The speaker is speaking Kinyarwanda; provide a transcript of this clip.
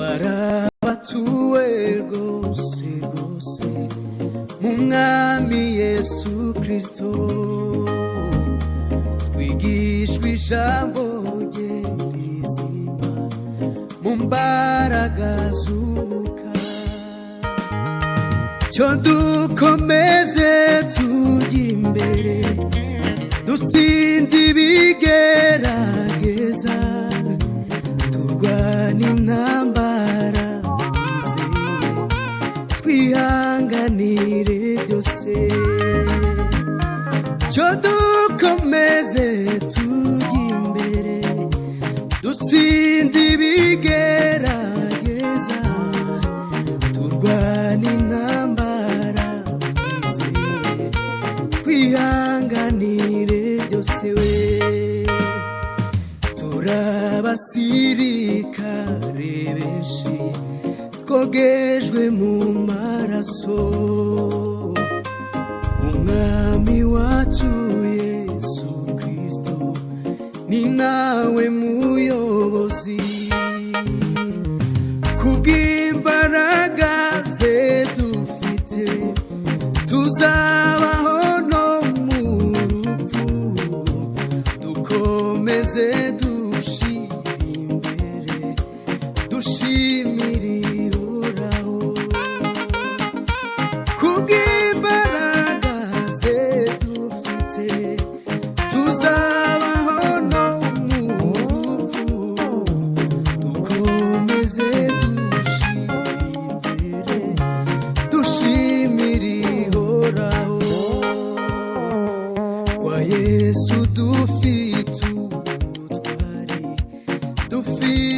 twarabatuwe rwose rwose mu mwami Yesu Kristo, twigishwa ijambo rye rizima mu mbaraga z'umwuka. Cyo dukomeze tujya imbere, dutsinde ibigerageza, turwane intambara twizeye, twihanganire byose. Cyo dukomeze tujya imbere, dutsinde ibigerageza, turwane intambara twizeye, twihanganire byose. We turabasirikare benshi twogejwe mu maraso, umwami wacu Yesu Kristo ni nawe muyobozi. Kubw'imbaraga ze dufite tuzabaho no mu rupfu, dukomeze dushira imbere, dushimire ihoraho. Kubw'imbaraga ze dufite tuzabaho no mu rupfu, dukomeze dushira imbere, dushimire ihoraho. Kwa Yesu dufite ubutwari, dufite